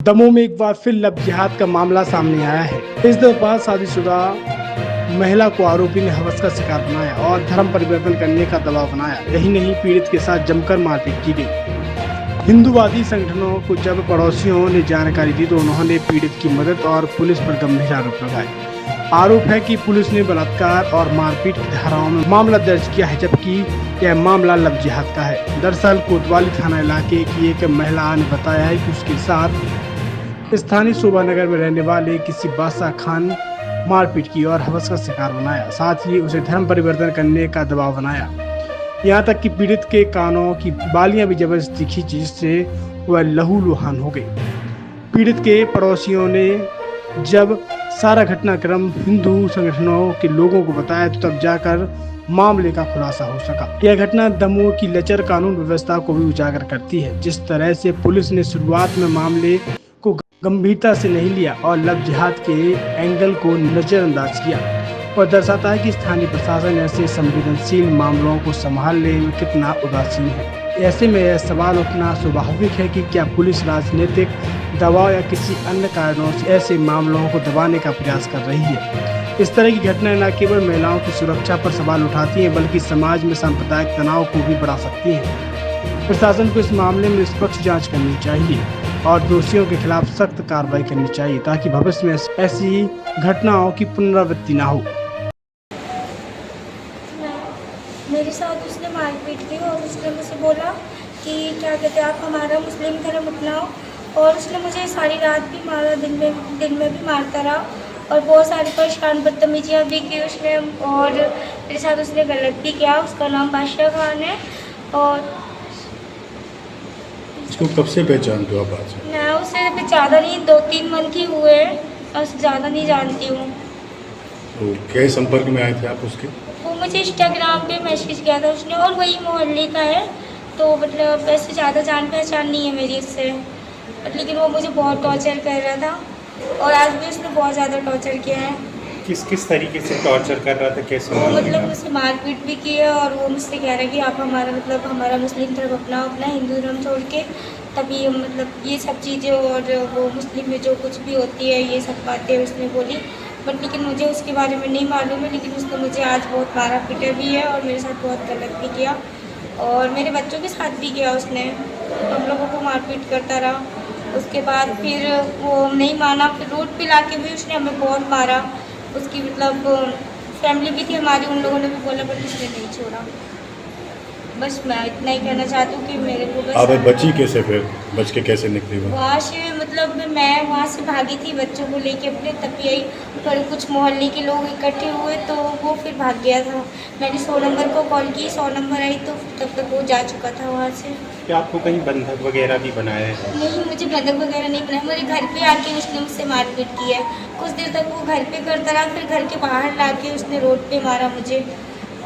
दमोह में एक बार फिर लव जिहाद का मामला सामने आया है। इस दफा शादीशुदा महिला को आरोपी ने हवस का शिकार बनाया और धर्म परिवर्तन करने का दबाव बनाया। यही नहीं, पीड़ित के साथ जमकर मारपीट की गई। हिंदूवादी संगठनों को जब पड़ोसियों ने जानकारी दी तो उन्होंने पीड़ित की मदद और पुलिस पर गंभीर आरोप लगाए। आरोप है कि पुलिस ने बलात्कार और मारपीट की धाराओं में मामला दर्ज किया है, जबकि यह मामला लव जिहाद का है। दरअसल कोतवाली थाना इलाके की एक महिला ने बताया है कि उसके साथ स्थानीय शोभा नगर में रहने वाले किसी बादशाह खान मारपीट की और हवस का शिकार बनाया, साथ ही उसे धर्म परिवर्तन करने का दबाव बनाया। यहाँ तक कि पीड़ित के कानों की बालियां भी जबरदस्ती खींची, जिससे वह लहूलुहान हो गई। पीड़ित के पड़ोसियों ने जब सारा घटनाक्रम हिंदू संगठनों के लोगों को बताया तो तब जाकर मामले का खुलासा हो सका। यह घटना दमोह की लचर कानून व्यवस्था को भी उजागर करती है। जिस तरह से पुलिस ने शुरुआत में मामले को गंभीरता से नहीं लिया और लव जिहाद के एंगल को नजरअंदाज किया, और दर्शाता है कि स्थानीय प्रशासन ऐसे संवेदनशील मामलों को संभालने में कितना उदासीन है। ऐसे में यह सवाल उठना स्वाभाविक है कि क्या पुलिस राजनीतिक दबाव या किसी अन्य कारणों से ऐसे मामलों को दबाने का प्रयास कर रही है। इस तरह की घटनाएं न केवल महिलाओं की सुरक्षा पर सवाल उठाती हैं, बल्कि समाज में सांप्रदायिक तनाव को भी बढ़ा सकती हैं। प्रशासन को इस मामले में निष्पक्ष जांच करनी चाहिए और दोषियों के खिलाफ सख्त कार्रवाई करनी चाहिए, ताकि भविष्य में ऐसी घटनाओं की पुनरावृत्ति न हो। मेरे साथ उसने मारपीट की और उसने मुझसे बोला कि क्या कहते हैं, आप हमारा मुस्लिम धर्म अपनाओ, और उसने मुझे सारी रात भी मारा, दिन में भी मारता रहा और बहुत सारी परेशान बदतमीजियाँ भी की उसने, और मेरे साथ उसने गलत भी किया। उसका नाम बादशाह खान है। और इसको कब से पहचानते हो आप आज? मैं उसे ज़्यादा नहीं, 2-3 मंथ ही हुए, और ज़्यादा नहीं जानती हूँ। तो क्या संपर्क में आए थे आप उसके? वो मुझे इंस्टाग्राम पे मैसेज किया था उसने, और वही मोहल्ले का है, तो मतलब वैसे ज़्यादा जान पहचान नहीं है मेरी उससे, लेकिन वो मुझे बहुत टॉर्चर कर रहा था और आज भी उसने बहुत ज़्यादा टॉर्चर किया है। किस तरीके से टॉर्चर कर रहा था, कैसे? वो मतलब मुझसे मारपीट भी की है, और वो मुझसे कह रहा है कि आप हमारा मुस्लिम धर्म अपनाओ, अपना हिंदू धर्म छोड़ के, तभी मतलब ये सब चीज़ें, और वो मुस्लिम में जो कुछ भी होती है ये सब बातें उसने बोली। बट लेकिन मुझे उसके बारे में नहीं मालूम है, लेकिन उसने मुझे आज बहुत मारा पीटा भी है और मेरे साथ बहुत गलत भी किया, और मेरे बच्चों के साथ भी किया उसने। हम लोगों को मारपीट करता रहा। उसके बाद फिर वो नहीं माना, फिर रोड पे लाके भी उसने हमें बहुत मारा। उसकी मतलब फैमिली भी थी हमारी, उन लोगों ने भी बोला, बट उसने नहीं छोड़ा। बस मैं इतना ही कहना चाहती हूँ कि मेरे को बस आप बची कैसे, फिर बच के कैसे निकली वो? वहाँ से मतलब मैं वहाँ से भागी थी बच्चों को लेके अपने, तब यही पर कुछ मोहल्ले के लोग इकट्ठे हुए तो वो फिर भाग गया था। मैंने 100 नंबर को कॉल की, 100 नंबर आई तो तब तक वो जा चुका था वहाँ से। क्या आपको कहीं बंधक वगैरह भी बनाया है? नहीं, मुझे बंधक वगैरह नहीं बनाया, मेरे घर पे आके उसने मुझसे मारपीट की है। कुछ देर तक वो घर पे करता रहा, फिर घर के बाहर ला के उसने रोड पे मारा मुझे,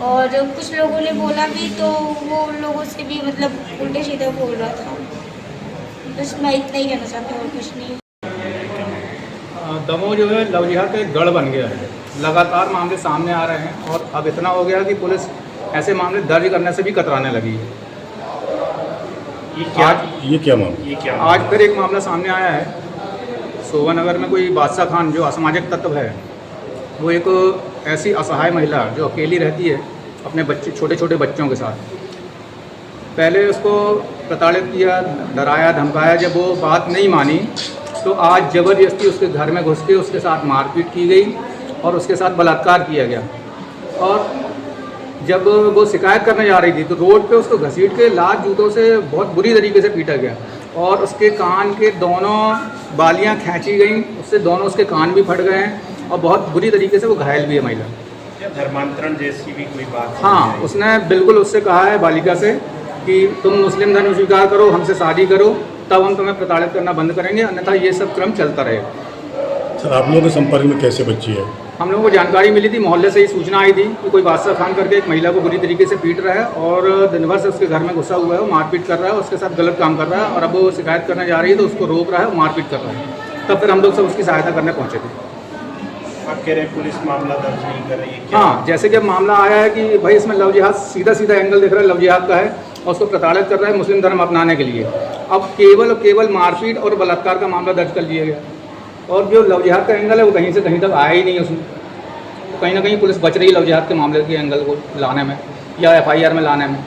और कुछ लोगों ने बोला भी तो वो उन लोगों से भी मतलब उल्टे सीधे बोल रहा था। बस मैं इतना ही कहना चाहती हूँ और कुछ नहीं। दमोह जो है लव जिहाद का एक गढ़ बन गया है। लगातार मामले सामने आ रहे हैं और अब इतना हो गया कि पुलिस ऐसे मामले दर्ज करने से भी कतराने लगी है। ये क्या मामला? आज फिर एक मामला सामने आया है। शोभा नगर में कोई बादशाह खान जो असामाजिक तत्व है, वो एक ऐसी असहाय महिला जो अकेली रहती है अपने बच्चे, छोटे छोटे बच्चों के साथ, पहले उसको प्रताड़ित किया, डराया धमकाया। जब वो बात नहीं मानी तो आज ज़बरदस्ती उसके घर में घुस के उसके साथ मारपीट की गई और उसके साथ बलात्कार किया गया। और जब वो शिकायत करने जा रही थी तो रोड पे उसको घसीट के लात जूतों से बहुत बुरी तरीके से पीटा गया, और उसके कान के दोनों बालियां खींची गई, उससे दोनों उसके कान भी फट गए हैं और बहुत बुरी तरीके से वो घायल भी है महिला। धर्मांतरण जैसी भी कोई बात? हाँ, उसने बिल्कुल उससे कहा है बालिका से कि तुम मुस्लिम धर्म स्वीकार करो, हमसे शादी करो, तब हम तुम्हें प्रताड़ित करना बंद करेंगे, अन्यथा ये सब क्रम चलता रहेगा। सर, आप लोगों के संपर्क में कैसे बची है? हम लोगों को जानकारी मिली थी, मोहल्ले से ही सूचना आई थी कि कोई बादशाह खान करके एक महिला को बुरी तरीके से पीट रहा है और दिन भर से उसके घर में घुसा हुआ है, वो मारपीट कर रहा है, उसके साथ गलत काम कर रहा है, और अब वो शिकायत करने जा रही है तो उसको रोक रहा है, वो मारपीट कर रहा है। तब फिर हम लोग सब उसकी सहायता करने पहुँचे थे। आप कह रहे हैं पुलिस मामला दर्ज नहीं कर रही है? हाँ, जैसे कि अब मामला आया है कि भाई इसमें लव जिहाद, सीधा एंगल दिख रहा है लव जिहाद का है, और उसको प्रताड़ित कर रहा है मुस्लिम धर्म अपनाने के लिए। अब केवल मारपीट और बलात्कार का मामला दर्ज कर लिया गया और जो लव जिहाद का एंगल है वो कहीं से कहीं तक आया ही नहीं उसमें। तो कहीं ना कहीं पुलिस बच रही है लव जिहाद के मामले के एंगल को लाने में या FIR में लाने में।